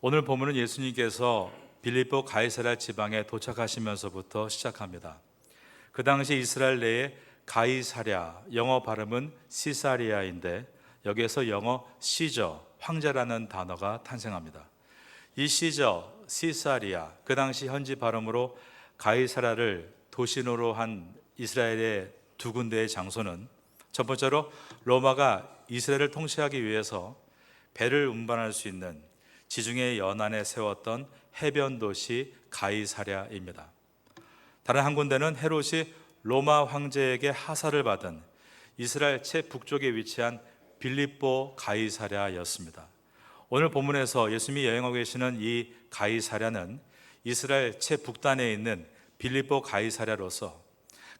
오늘 본문은 예수님께서 빌립보 가이사랴 지방에 도착하시면서부터 시작합니다. 그 당시 이스라엘 내에 가이사랴, 영어 발음은 시사리아인데 여기에서 영어 시저, 황제라는 단어가 탄생합니다. 이 시저, 시사리아, 그 당시 현지 발음으로 가이사랴를 도시노로 한 이스라엘의 두 군데의 장소는 첫 번째로 로마가 이스라엘을 통치하기 위해서 배를 운반할 수 있는 지중해 연안에 세웠던 해변 도시 가이사랴입니다. 다른 한 군데는 헤롯이 로마 황제에게 하사를 받은 이스라엘 최북쪽에 위치한 빌립보 가이사랴였습니다. 오늘 본문에서 예수님이 여행하고 계시는 이 가이사랴는 이스라엘 최북단에 있는 빌립보 가이사랴로서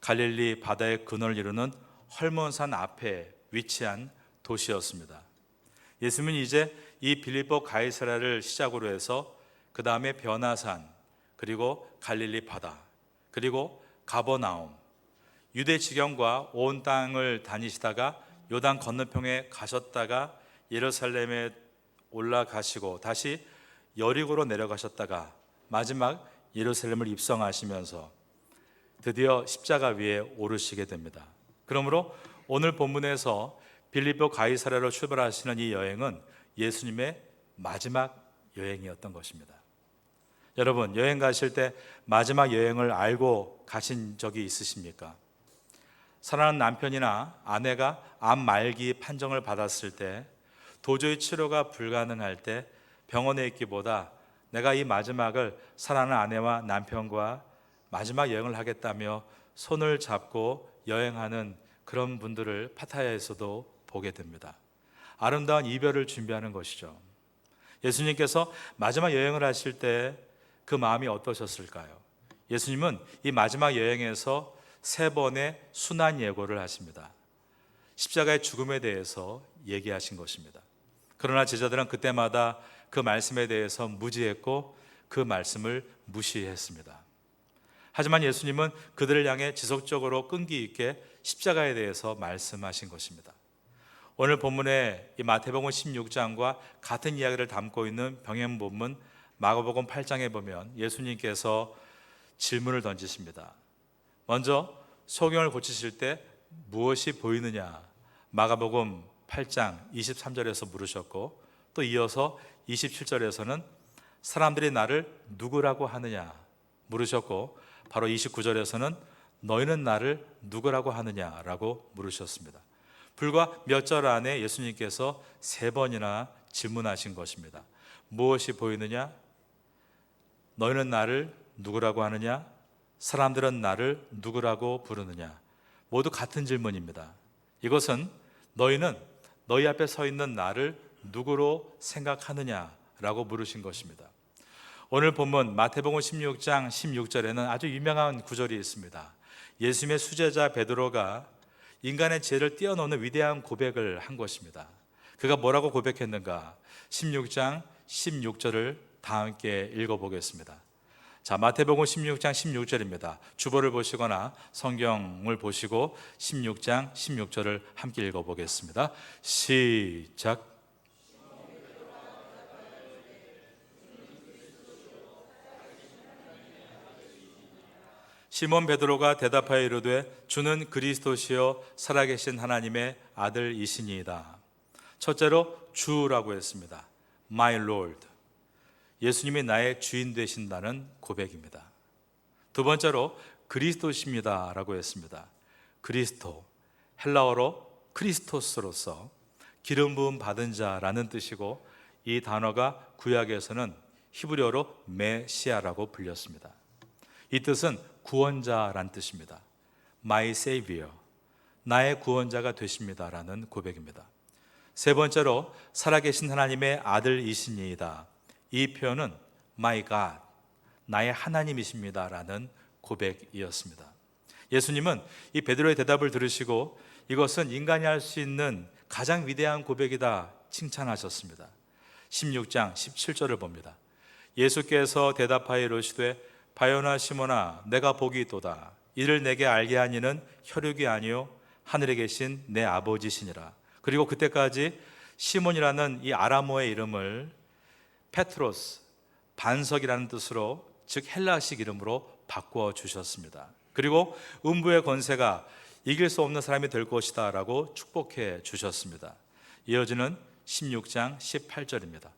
갈릴리 바다의 근원을 이루는 헐몬산 앞에 위치한 도시였습니다. 예수님은 이제 이 빌립보 가이사랴를 시작으로 해서 그 다음에 변화산, 그리고 갈릴리 바다, 그리고 가버나움, 유대 지경과 온 땅을 다니시다가 요단 건너편에 가셨다가 예루살렘에 올라가시고 다시 여리고로 내려가셨다가 마지막 예루살렘을 입성하시면서 드디어 십자가 위에 오르시게 됩니다. 그러므로 오늘 본문에서 빌립보 가이사랴로 출발하시는 이 여행은 예수님의 마지막 여행이었던 것입니다. 여러분, 여행 가실 때 마지막 여행을 알고 가신 적이 있으십니까? 사랑하는 남편이나 아내가 암 말기 판정을 받았을 때, 도저히 치료가 불가능할 때 병원에 있기보다 내가 이 마지막을 사랑하는 아내와 남편과 마지막 여행을 하겠다며 손을 잡고 여행하는 그런 분들을 파타야에서도 보게 됩니다. 아름다운 이별을 준비하는 것이죠. 예수님께서 마지막 여행을 하실 때 그 마음이 어떠셨을까요? 예수님은 이 마지막 여행에서 3번의 순환 예고를 하십니다. 십자가의 죽음에 대해서 얘기하신 것입니다. 그러나 제자들은 그때마다 그 말씀에 대해서 무지했고 그 말씀을 무시했습니다. 하지만 예수님은 그들을 향해 지속적으로 끈기 있게 십자가에 대해서 말씀하신 것입니다. 오늘 본문의 이 마태복음 16장과 같은 이야기를 담고 있는 병행 본문 마가복음 8장에 보면 예수님께서 질문을 던지십니다. 먼저 소경을 고치실 때 무엇이 보이느냐? 마가복음 8장 23절에서 물으셨고, 또 이어서 27절에서는 사람들이 나를 누구라고 하느냐 물으셨고, 바로 29절에서는 너희는 나를 누구라고 하느냐라고 물으셨습니다. 불과 몇 절 안에 예수님께서 3번이나 질문하신 것입니다. 무엇이 보이느냐? 너희는 나를 누구라고 하느냐? 사람들은 나를 누구라고 부르느냐? 모두 같은 질문입니다. 이것은 너희는 너희 앞에 서 있는 나를 누구로 생각하느냐라고 물으신 것입니다. 오늘 본문 마태복음 16장 16절에는 아주 유명한 구절이 있습니다. 예수님의 수제자 베드로가 인간의 죄를 뛰어넘는 위대한 고백을 한 것입니다. 그가 뭐라고 고백했는가? 16장 16절을 다 함께 읽어보겠습니다. 자, 마태복음 16장 16절입니다. 주보를 보시거나 성경을 보시고 16장 16절을 함께 읽어보겠습니다. 시작. 시몬 베드로가 대답하여 이르되 주는 그리스도시요 살아계신 하나님의 아들이시니이다. 첫째로 주라고 했습니다. My Lord. 예수님이 나의 주인 되신다는 고백입니다. 두 번째로 그리스도십니다 라고 했습니다. 그리스도, 헬라어로 크리스토스로서 기름 부음 받은 자라는 뜻이고, 이 단어가 구약에서는 히브리어로 메시아라고 불렸습니다. 이 뜻은 구원자란 뜻입니다. My Savior, 나의 구원자가 되십니다 라는 고백입니다. 세 번째로 살아계신 하나님의 아들이시니이다. 이 표현은 My God, 나의 하나님이십니다 라는 고백이었습니다. 예수님은 이 베드로의 대답을 들으시고 이것은 인간이 할 수 있는 가장 위대한 고백이다 칭찬하셨습니다. 16장 17절을 봅니다. 예수께서 대답하여 이르시되 바요나 시몬아 내가 복이 있도다. 이를 내게 알게 하니는 혈육이 아니요 하늘에 계신 내 아버지시니라. 그리고 그때까지 시몬이라는 이 아람어의 이름을 페트로스, 반석이라는 뜻으로, 즉 헬라식 이름으로 바꾸어 주셨습니다. 그리고 음부의 권세가 이길 수 없는 사람이 될 것이다 라고 축복해 주셨습니다. 이어지는 16장 18절입니다.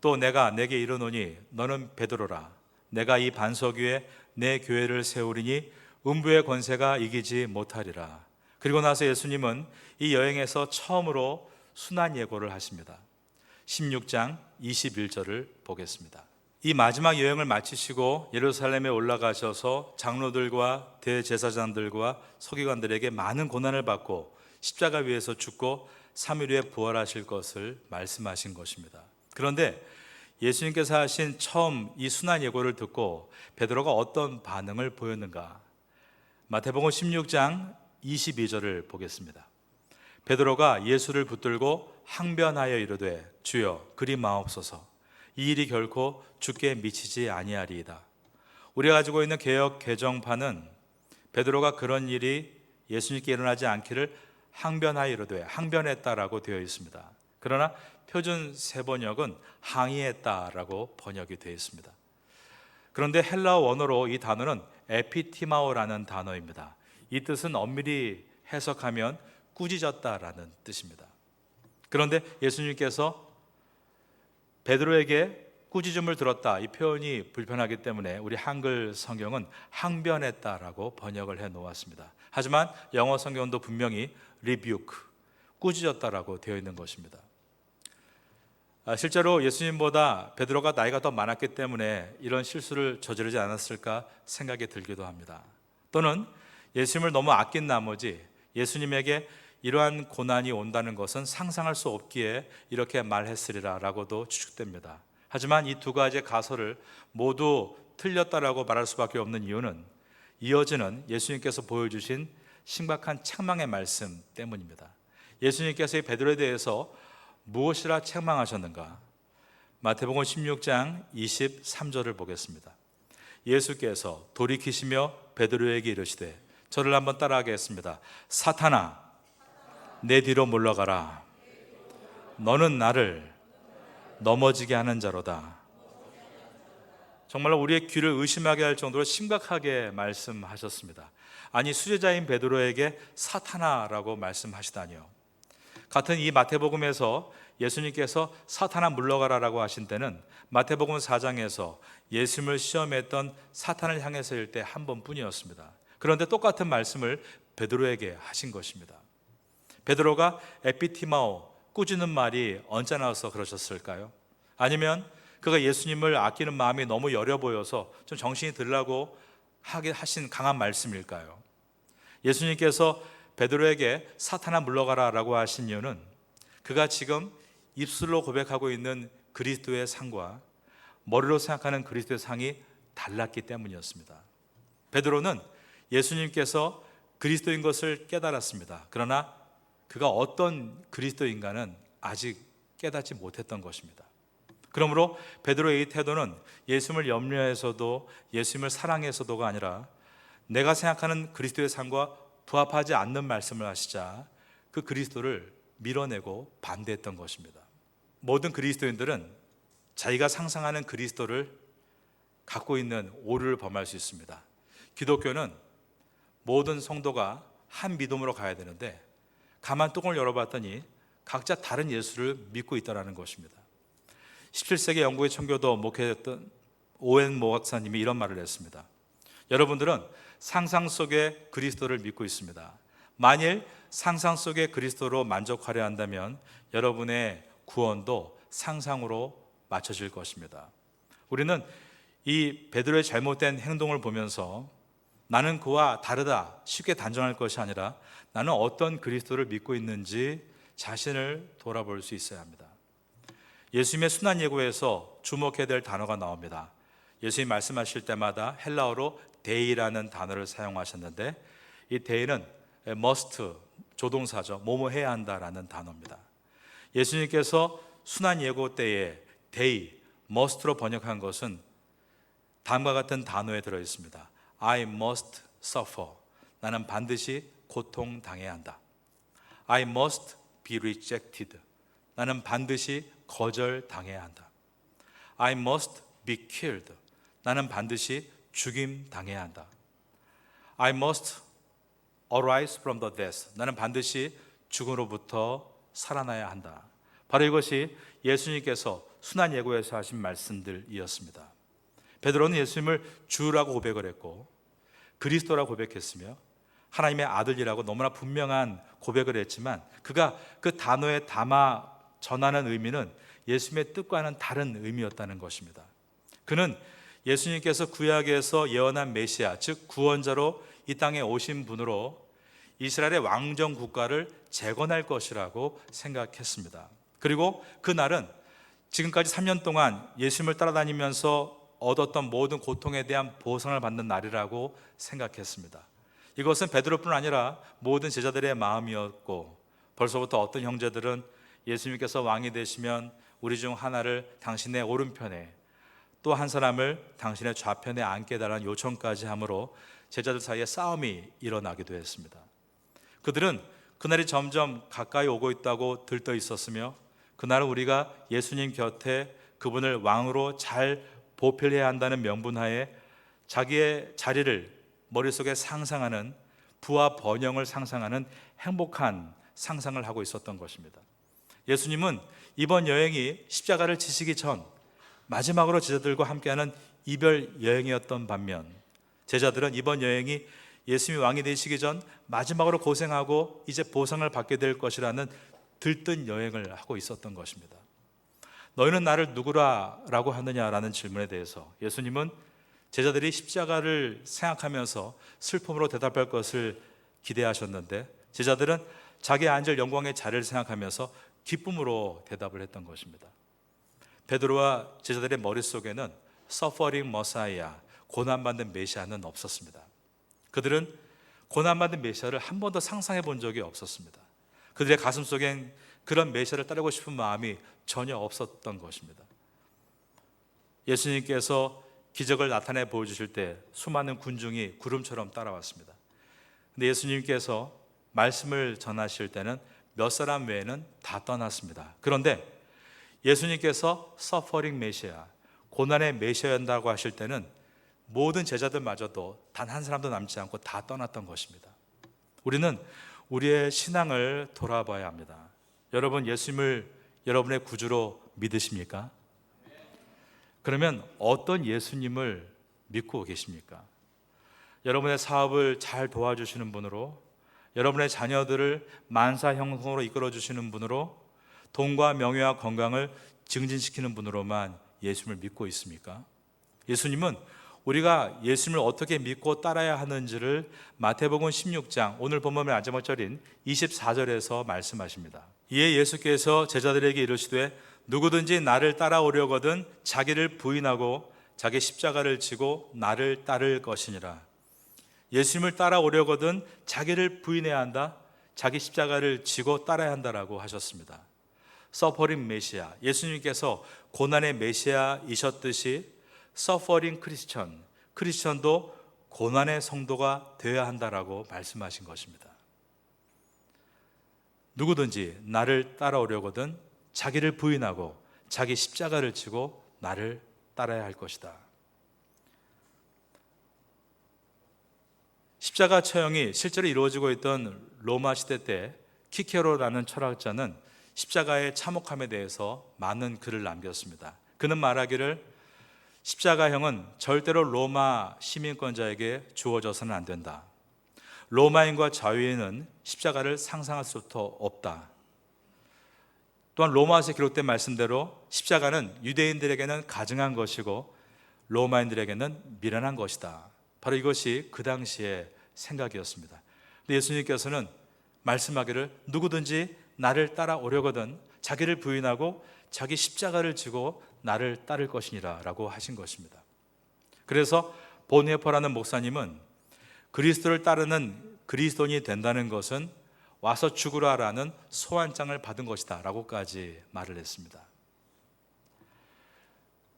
또 내가 내게 이르노니 너는 베드로라. 내가 이 반석 위에 내 교회를 세우리니 음부의 권세가 이기지 못하리라. 그리고 나서 예수님은 이 여행에서 처음으로 순환 예고를 하십니다. 16장 21절을 보겠습니다. 이 마지막 여행을 마치시고 예루살렘에 올라가셔서 장로들과 대제사장들과 서기관들에게 많은 고난을 받고 십자가 위에서 죽고 3일 후에 부활하실 것을 말씀하신 것입니다. 그런데 예수님께서 하신 처음 이 순환 예고를 듣고 베드로가 어떤 반응을 보였는가? 마태복음 16장 22절을 보겠습니다. 베드로가 예수를 붙들고 항변하여 이르되 주여 그리 마옵소서. 이 일이 결코 주께 미치지 아니하리이다. 우리가 가지고 있는 개역 개정판은 베드로가 그런 일이 예수님께 일어나지 않기를 항변하여 이르되 항변했다라고 되어 있습니다. 그러나 표준 세번역은 항의했다라고 번역이 되어 있습니다. 그런데 헬라어 원어로 이 단어는 에피티마오라는 단어입니다. 이 뜻은 엄밀히 해석하면 꾸짖었다라는 뜻입니다. 그런데 예수님께서 베드로에게 꾸짖음을 들었다, 이 표현이 불편하기 때문에 우리 한글 성경은 항변했다라고 번역을 해 놓았습니다. 하지만 영어 성경도 분명히 rebuke, 꾸짖었다라고 되어 있는 것입니다. 실제로 예수님보다 베드로가 나이가 더 많았기 때문에 이런 실수를 저지르지 않았을까 생각이 들기도 합니다. 또는 예수님을 너무 아낀 나머지 예수님에게 이러한 고난이 온다는 것은 상상할 수 없기에 이렇게 말했으리라 라고도 추측됩니다. 하지만 이 두 가지의 가설을 모두 틀렸다라고 말할 수밖에 없는 이유는 이어지는 예수님께서 보여주신 신박한 책망의 말씀 때문입니다. 예수님께서 이 베드로에 대해서 무엇이라 책망하셨는가? 마태복음 16장 23절을 보겠습니다. 예수께서 돌이키시며 베드로에게 이르시되, 저를 한번 따라하겠습니다. 사탄아, 내 뒤로 물러가라. 너는 나를 넘어지게 하는 자로다. 정말로 우리의 귀를 의심하게 할 정도로 심각하게 말씀하셨습니다. 아니, 수제자인 베드로에게 사탄아라고 말씀하시다니요. 같은 이 마태복음에서 예수님께서 사탄아 물러가라라고 하신 때는 마태복음 4장에서 예수님을 시험했던 사탄을 향해서일 때 한 번뿐이었습니다. 그런데 똑같은 말씀을 베드로에게 하신 것입니다. 베드로가 에피티마오, 꾸짖는 말이 언제 나와서 그러셨을까요? 아니면 그가 예수님을 아끼는 마음이 너무 여려 보여서 좀 정신이 들라고 하신 강한 말씀일까요? 예수님께서 베드로에게 사탄아 물러가라 라고 하신 이유는 그가 지금 입술로 고백하고 있는 그리스도의 상과 머리로 생각하는 그리스도의 상이 달랐기 때문이었습니다. 베드로는 예수님께서 그리스도인 것을 깨달았습니다. 그러나 그가 어떤 그리스도인가는 아직 깨닫지 못했던 것입니다. 그러므로 베드로의 이 태도는 예수님을 염려해서도 예수님을 사랑해서도가 아니라 내가 생각하는 그리스도의 삶과 부합하지 않는 말씀을 하시자 그 그리스도를 밀어내고 반대했던 것입니다. 모든 그리스도인들은 자기가 상상하는 그리스도를 갖고 있는 오류를 범할 수 있습니다. 기독교는 모든 성도가 한 믿음으로 가야 되는데 가만 뚜껑을 열어봤더니 각자 다른 예수를 믿고 있다는 것입니다. 17세기 영국의 청교도 목회했던 오웬 목사님이 이런 말을 했습니다. 여러분들은 상상 속의 그리스도를 믿고 있습니다. 만일 상상 속의 그리스도로 만족하려 한다면 여러분의 구원도 상상으로 맞춰질 것입니다. 우리는 이 베드로의 잘못된 행동을 보면서 나는 그와 다르다 쉽게 단정할 것이 아니라 나는 어떤 그리스도를 믿고 있는지 자신을 돌아볼 수 있어야 합니다. 예수님의 순환 예고에서 주목해야 될 단어가 나옵니다. 예수님 말씀하실 때마다 헬라어로 데이라는 단어를 사용하셨는데 이 데이는 must, 조동사죠. 뭐뭐 해야 한다라는 단어입니다. 예수님께서 순환 예고 때에 데이, must로 번역한 것은 다음과 같은 단어에 들어 있습니다. I must suffer. 나는 반드시 고통당해야 한다. I must be rejected. 나는 반드시 거절당해야 한다. I must be killed. 나는 반드시 죽임 당해야 한다. I must arise from the death. 나는 반드시 죽음으로부터 살아나야 한다. 바로 이것이 예수님께서 순환 예고에서 하신 말씀들이었습니다. 베드로는 예수님을 주라고 고백을 했고 그리스도라고 고백했으며 하나님의 아들이라고 너무나 분명한 고백을 했지만 그가 그 단어에 담아 전하는 의미는 예수님의 뜻과는 다른 의미였다는 것입니다. 그는 예수님께서 구약에서 예언한 메시아, 즉 구원자로 이 땅에 오신 분으로 이스라엘의 왕정 국가를 재건할 것이라고 생각했습니다. 그리고 그날은 지금까지 3년 동안 예수님을 따라다니면서 얻었던 모든 고통에 대한 보상을 받는 날이라고 생각했습니다. 이것은 베드로뿐 아니라 모든 제자들의 마음이었고 벌써부터 어떤 형제들은 예수님께서 왕이 되시면 우리 중 하나를 당신의 오른편에 또 한 사람을 당신의 좌편에 앉게 해달라는 요청까지 하므로 제자들 사이에 싸움이 일어나기도 했습니다. 그들은 그날이 점점 가까이 오고 있다고 들떠 있었으며 그날은 우리가 예수님 곁에 그분을 왕으로 잘 보필해야 한다는 명분하에 자기의 자리를 머릿속에 상상하는 부와 번영을 상상하는 행복한 상상을 하고 있었던 것입니다. 예수님은 이번 여행이 십자가를 지시기 전 마지막으로 제자들과 함께하는 이별 여행이었던 반면 제자들은 이번 여행이 예수님이 왕이 되시기 전 마지막으로 고생하고 이제 보상을 받게 될 것이라는 들뜬 여행을 하고 있었던 것입니다. 너희는 나를 누구라고 하느냐라는 질문에 대해서 예수님은 제자들이 십자가를 생각하면서 슬픔으로 대답할 것을 기대하셨는데 제자들은 자기 앉을 영광의 자리를 생각하면서 기쁨으로 대답을 했던 것입니다. 베드로와 제자들의 머릿속에는 Suffering Messiah, 고난받는 메시아는 없었습니다. 그들은 고난받는 메시아를 한 번도 상상해 본 적이 없었습니다. 그들의 가슴속엔 그런 메시아를 따르고 싶은 마음이 전혀 없었던 것입니다. 예수님께서 기적을 나타내 보여주실 때 수많은 군중이 구름처럼 따라왔습니다. 근데 예수님께서 말씀을 전하실 때는 몇 사람 외에는 다 떠났습니다. 그런데 예수님께서 서퍼링 메시아, 고난의 메시아였다고 하실 때는 모든 제자들마저도 단 한 사람도 남지 않고 다 떠났던 것입니다. 우리는 우리의 신앙을 돌아봐야 합니다. 여러분 예수님을 여러분의 구주로 믿으십니까? 그러면 어떤 예수님을 믿고 계십니까? 여러분의 사업을 잘 도와주시는 분으로, 여러분의 자녀들을 만사 형통으로 이끌어 주시는 분으로, 돈과 명예와 건강을 증진시키는 분으로만 예수님을 믿고 있습니까? 예수님은 우리가 예수님을 어떻게 믿고 따라야 하는지를 마태복음 16장 오늘 본문의 마지막 절인 24절에서 말씀하십니다. 이에 예수께서 제자들에게 이르시되 누구든지 나를 따라오려거든 자기를 부인하고 자기 십자가를 지고 나를 따를 것이니라. 예수님을 따라오려거든 자기를 부인해야 한다, 자기 십자가를 지고 따라야 한다라고 하셨습니다. 서퍼링 메시아, 예수님께서 고난의 메시아이셨듯이 서퍼링 크리스천, 크리스천도 고난의 성도가 되어야 한다라고 말씀하신 것입니다. 누구든지 나를 따라오려거든 자기를 부인하고 자기 십자가를 지고 나를 따라야 할 것이다. 십자가 처형이 실제로 이루어지고 있던 로마 시대 때 키케로라는 철학자는 십자가의 참혹함에 대해서 많은 글을 남겼습니다. 그는 말하기를 십자가형은 절대로 로마 시민권자에게 주어져서는 안 된다. 로마인과 자유인은 십자가를 상상할 수도 없다. 또한 로마서에 기록된 말씀대로 십자가는 유대인들에게는 가증한 것이고 로마인들에게는 미련한 것이다. 바로 이것이 그 당시의 생각이었습니다. 근데 예수님께서는 말씀하기를 누구든지 나를 따라오려거든 자기를 부인하고 자기 십자가를 지고 나를 따를 것이니라 라고 하신 것입니다. 그래서 본회퍼라는 목사님은 그리스도를 따르는 그리스도인이 된다는 것은 와서 죽으라라는 소환장을 받은 것이다 라고까지 말을 했습니다.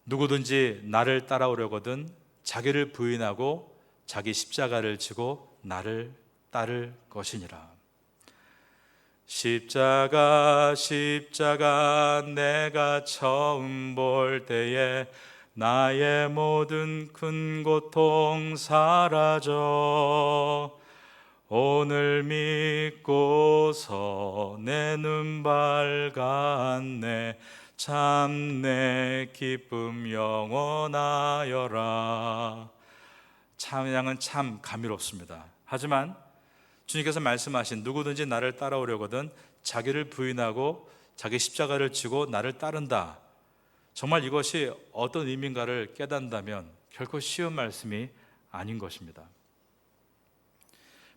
누구든지 나를 따라오려거든 자기를 부인하고 자기 십자가를 지고 나를 따를 것이니라. 십자가 십자가 내가 처음 볼 때에 나의 모든 큰 고통 사라져 오늘 믿고서 내 눈 밝았네 참 내 기쁨 영원하여라. 찬양은 참 감미롭습니다. 하지만 주님께서 말씀하신 누구든지 나를 따라오려거든 자기를 부인하고 자기 십자가를 지고 나를 따른다. 정말 이것이 어떤 의미인가를 깨닫는다면 결코 쉬운 말씀이 아닌 것입니다.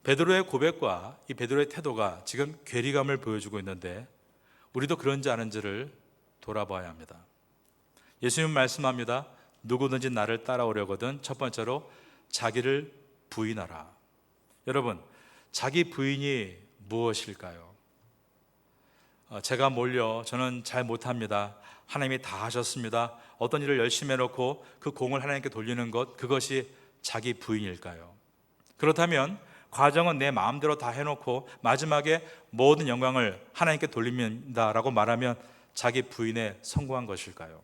베드로의 고백과 이 베드로의 태도가 지금 괴리감을 보여주고 있는데 우리도 그런지 아닌지를 돌아봐야 합니다. 예수님 말씀합니다. 누구든지 나를 따라오려거든 첫 번째로 자기를 부인하라. 여러분, 자기 부인이 무엇일까요? 제가 몰려 저는 잘 못합니다. 하나님이 다 하셨습니다. 어떤 일을 열심히 해놓고 그 공을 하나님께 돌리는 것, 그것이 자기 부인일까요? 그렇다면 과정은 내 마음대로 다 해놓고 마지막에 모든 영광을 하나님께 돌립니다라고 말하면 자기 부인에 성공한 것일까요?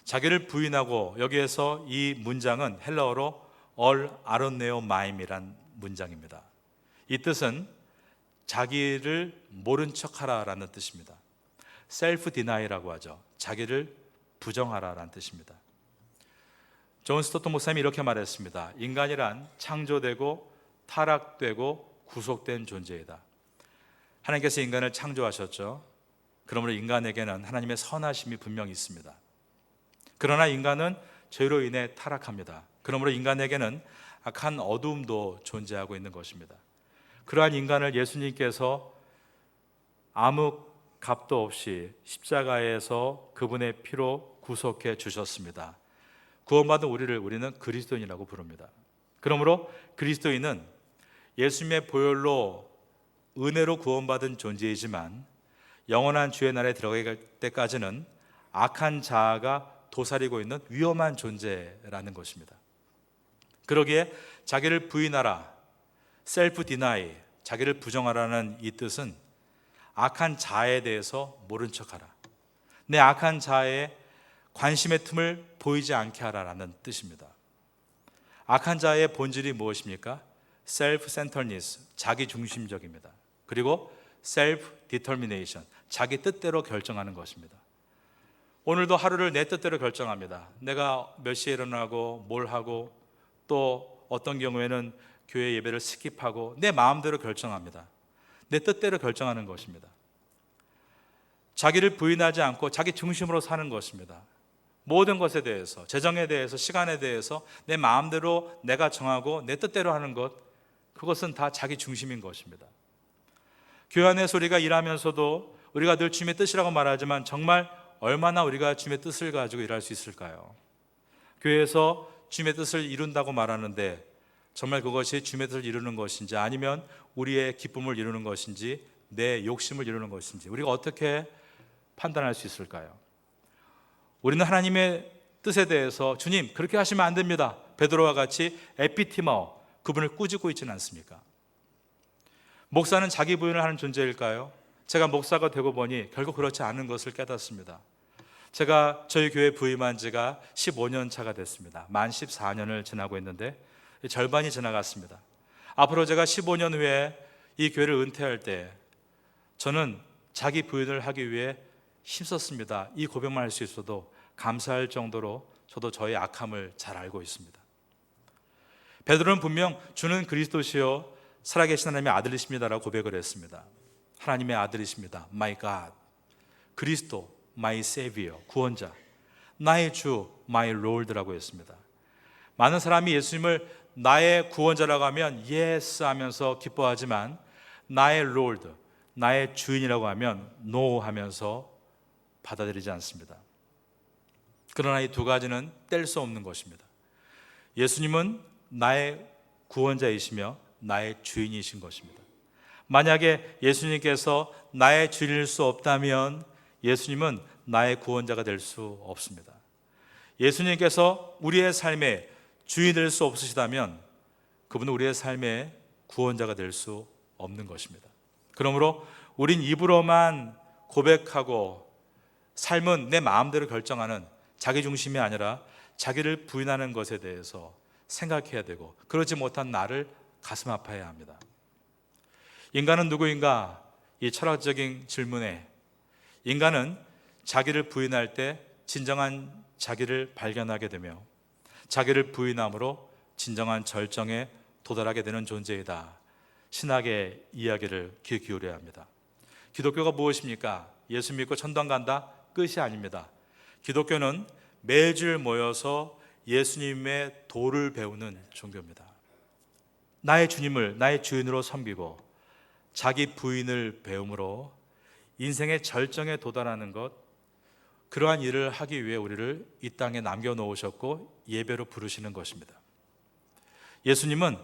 자기를 부인하고, 여기에서 이 문장은 헬라어로 얼 아론네오 마임이란 문장입니다. 이 뜻은 자기를 모른 척하라라는 뜻입니다. 셀프 디나이라고 하죠. 자기를 부정하라라는 뜻입니다. 존 스토튼 목사님이 이렇게 말했습니다. 인간이란 창조되고 타락되고 구속된 존재이다. 하나님께서 인간을 창조하셨죠. 그러므로 인간에게는 하나님의 선하심이 분명히 있습니다. 그러나 인간은 죄로 인해 타락합니다. 그러므로 인간에게는 악한 어두움도 존재하고 있는 것입니다. 그러한 인간을 예수님께서 아무 값도 없이 십자가에서 그분의 피로 구속해 주셨습니다. 구원받은 우리는 그리스도인이라고 부릅니다. 그러므로 그리스도인은 예수님의 보혈로 은혜로 구원받은 존재이지만 영원한 주의 나라에 들어갈 때까지는 악한 자아가 도사리고 있는 위험한 존재라는 것입니다. 그러기에 자기를 부인하라, 셀프 디나이, 자기를 부정하라는 이 뜻은 악한 자에 대해서 모른 척하라, 내 악한 자에 관심의 틈을 보이지 않게 하라라는 뜻입니다. 악한 자의 본질이 무엇입니까? 셀프 센터니스, 자기 중심적입니다. 그리고 셀프 디터미네이션, 자기 뜻대로 결정하는 것입니다. 오늘도 하루를 내 뜻대로 결정합니다. 내가 몇 시에 일어나고 뭘 하고, 또 어떤 경우에는 교회 예배를 스킵하고 내 마음대로 결정합니다. 내 뜻대로 결정하는 것입니다. 자기를 부인하지 않고 자기 중심으로 사는 것입니다. 모든 것에 대해서, 재정에 대해서, 시간에 대해서 내 마음대로 내가 정하고 내 뜻대로 하는 것, 그것은 다 자기 중심인 것입니다. 교회 안에서 우리가 일하면서도 우리가 늘 주님의 뜻이라고 말하지만 정말 얼마나 우리가 주님의 뜻을 가지고 일할 수 있을까요? 교회에서 주님의 뜻을 이룬다고 말하는데 정말 그것이 주님의 뜻을 이루는 것인지, 아니면 우리의 기쁨을 이루는 것인지, 내 욕심을 이루는 것인지 우리가 어떻게 판단할 수 있을까요? 우리는 하나님의 뜻에 대해서 주님 그렇게 하시면 안 됩니다, 베드로와 같이 에피티머, 그분을 꾸짖고 있지는 않습니까? 목사는 자기 부인을 하는 존재일까요? 제가 목사가 되고 보니 결국 그렇지 않은 것을 깨닫습니다. 제가 저희 교회 부임한 지가 15년 차가 됐습니다. 만 14년을 지나고 있는데 절반이 지나갔습니다. 앞으로 제가 15년 후에 이 교회를 은퇴할 때 저는 자기 부인을 하기 위해 힘썼습니다. 이 고백만 할 수 있어도 감사할 정도로 저도 저의 악함을 잘 알고 있습니다. 베드로는 분명 주는 그리스도시요 살아계신 하나님의 아들이십니다라고 고백을 했습니다. 하나님의 아들이십니다. My God, 그리스도, My Savior, 구원자, 나의 주, My Lord라고 했습니다. 많은 사람이 예수님을 나의 구원자라고 하면 Yes 하면서 기뻐하지만 나의 Lord, 나의 주인이라고 하면 No 하면서 받아들이지 않습니다. 그러나 이 두 가지는 뗄 수 없는 것입니다. 예수님은 나의 구원자이시며 나의 주인이신 것입니다. 만약에 예수님께서 나의 주인일 수 없다면 예수님은 나의 구원자가 될 수 없습니다. 예수님께서 우리의 삶의 주인이 될 수 없으시다면 그분은 우리의 삶의 구원자가 될 수 없는 것입니다. 그러므로 우린 입으로만 고백하고 삶은 내 마음대로 결정하는 자기 중심이 아니라 자기를 부인하는 것에 대해서 생각해야 되고, 그러지 못한 나를 가슴 아파해야 합니다. 인간은 누구인가? 이 철학적인 질문에 인간은 자기를 부인할 때 진정한 자기를 발견하게 되며 자기를 부인함으로 진정한 절정에 도달하게 되는 존재이다. 신학의 이야기를 귀 기울여야 합니다. 기독교가 무엇입니까? 예수 믿고 천당 간다? 끝이 아닙니다. 기독교는 매주일 모여서 예수님의 도를 배우는 종교입니다. 나의 주님을 나의 주인으로 섬기고 자기 부인을 배움으로 인생의 절정에 도달하는 것, 그러한 일을 하기 위해 우리를 이 땅에 남겨놓으셨고 예배로 부르시는 것입니다. 예수님은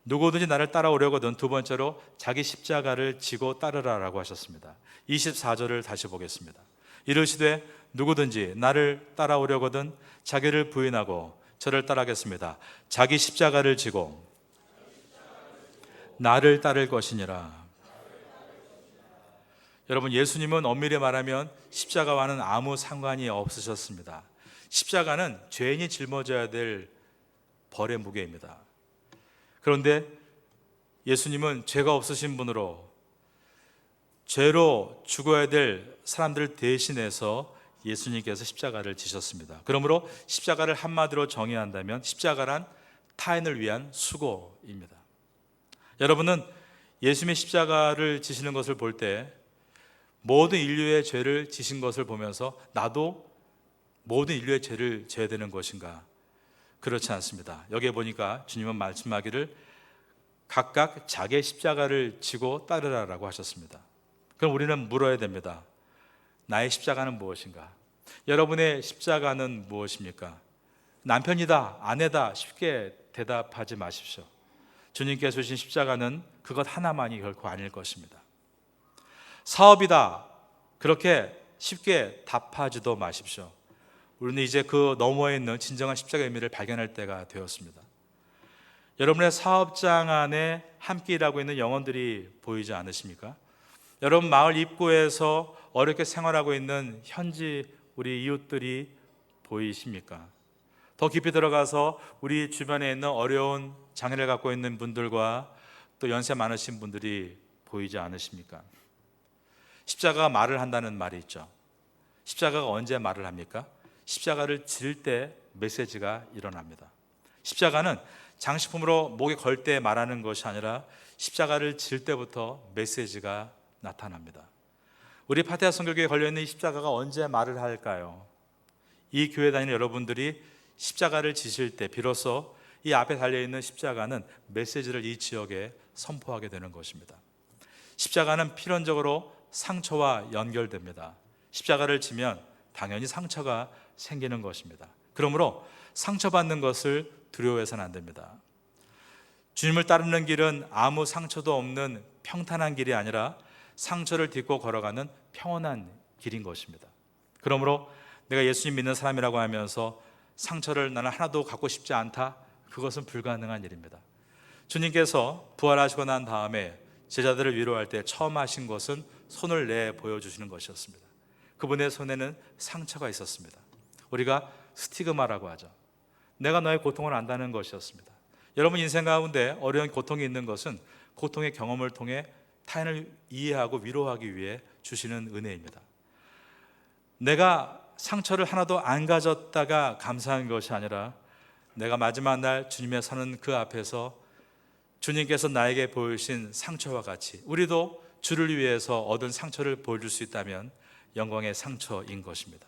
누구든지 나를 따라오려거든 두 번째로 자기 십자가를 지고 따르라라고 하셨습니다. 24절을 다시 보겠습니다. 이르시되 누구든지 나를 따라오려거든 자기를 부인하고 저를 따르겠습니다. 자기 십자가를 지고 나를 따를 것이니라. 여러분, 예수님은 엄밀히 말하면 십자가와는 아무 상관이 없으셨습니다. 십자가는 죄인이 짊어져야 될 벌의 무게입니다. 그런데 예수님은 죄가 없으신 분으로 죄로 죽어야 될 사람들을 대신해서 예수님께서 십자가를 지셨습니다. 그러므로 십자가를 한마디로 정의한다면 십자가란 타인을 위한 수고입니다. 여러분은 예수님의 십자가를 지시는 것을 볼 때 모든 인류의 죄를 지신 것을 보면서 나도 모든 인류의 죄를 져야 되는 것인가? 그렇지 않습니다. 여기에 보니까 주님은 말씀하기를 각각 자기의 십자가를 지고 따르라라고 하셨습니다. 그럼 우리는 물어야 됩니다. 나의 십자가는 무엇인가? 여러분의 십자가는 무엇입니까? 남편이다, 아내다 쉽게 대답하지 마십시오. 주님께서 주신 십자가는 그것 하나만이 결코 아닐 것입니다. 사업이다, 그렇게 쉽게 답하지도 마십시오. 우리는 이제 그 너머에 있는 진정한 십자가의 의미를 발견할 때가 되었습니다. 여러분의 사업장 안에 함께 일하고 있는 영혼들이 보이지 않으십니까? 여러분 마을 입구에서 어렵게 생활하고 있는 현지 우리 이웃들이 보이십니까? 더 깊이 들어가서 우리 주변에 있는 어려운 장애를 갖고 있는 분들과 또 연세 많으신 분들이 보이지 않으십니까? 십자가가 말을 한다는 말이 있죠. 십자가가 언제 말을 합니까? 십자가를 질 때 메시지가 일어납니다. 십자가는 장식품으로 목에 걸 때 말하는 것이 아니라 십자가를 질 때부터 메시지가 나타납니다. 우리 파테아 선교교회에 걸려있는 이 십자가가 언제 말을 할까요? 이 교회 다니는 여러분들이 십자가를 지실 때 비로소 이 앞에 달려있는 십자가는 메시지를 이 지역에 선포하게 되는 것입니다. 십자가는 필연적으로 상처와 연결됩니다. 십자가를 지면 당연히 상처가 생기는 것입니다. 그러므로 상처받는 것을 두려워해서는 안 됩니다. 주님을 따르는 길은 아무 상처도 없는 평탄한 길이 아니라 상처를 딛고 걸어가는 평온한 길인 것입니다. 그러므로 내가 예수님 믿는 사람이라고 하면서 상처를 나는 하나도 갖고 싶지 않다, 그것은 불가능한 일입니다. 주님께서 부활하시고 난 다음에 제자들을 위로할 때 처음 하신 것은 손을 내 보여주시는 것이었습니다. 그분의 손에는 상처가 있었습니다. 우리가 스티그마라고 하죠. 내가 너의 고통을 안다는 것이었습니다. 여러분 인생 가운데 어려운 고통이 있는 것은 고통의 경험을 통해 타인을 이해하고 위로하기 위해 주시는 은혜입니다. 내가 상처를 하나도 안 가졌다가 감사한 것이 아니라 내가 마지막 날 주님의 서는 그 앞에서 주님께서 나에게 보여주신 상처와 같이 우리도 주를 위해서 얻은 상처를 보여줄 수 있다면 영광의 상처인 것입니다.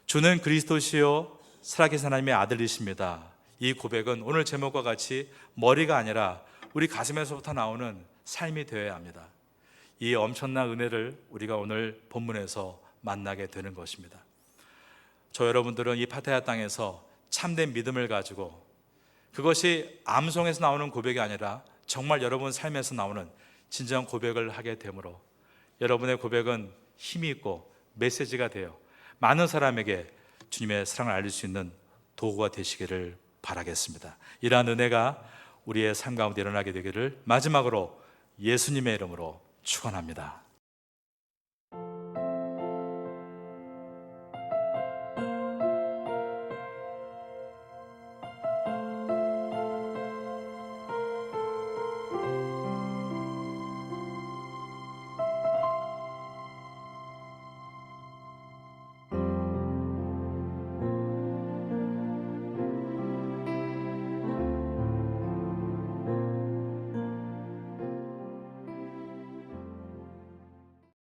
주는 그리스도시요 살아계신 하나님의 아들이십니다. 이 고백은 오늘 제목과 같이 머리가 아니라 우리 가슴에서부터 나오는 삶이 되어야 합니다. 이 엄청난 은혜를 우리가 오늘 본문에서 만나게 되는 것입니다. 저 여러분들은 이 파타야 땅에서 참된 믿음을 가지고 그것이 암송에서 나오는 고백이 아니라 정말 여러분 삶에서 나오는 진정한 고백을 하게 되므로 여러분의 고백은 힘이 있고 메시지가 되어 많은 사람에게 주님의 사랑을 알릴 수 있는 도구가 되시기를 바라겠습니다. 이러한 은혜가 우리의 삶 가운데 일어나게 되기를 마지막으로 예수님의 이름으로 축원합니다.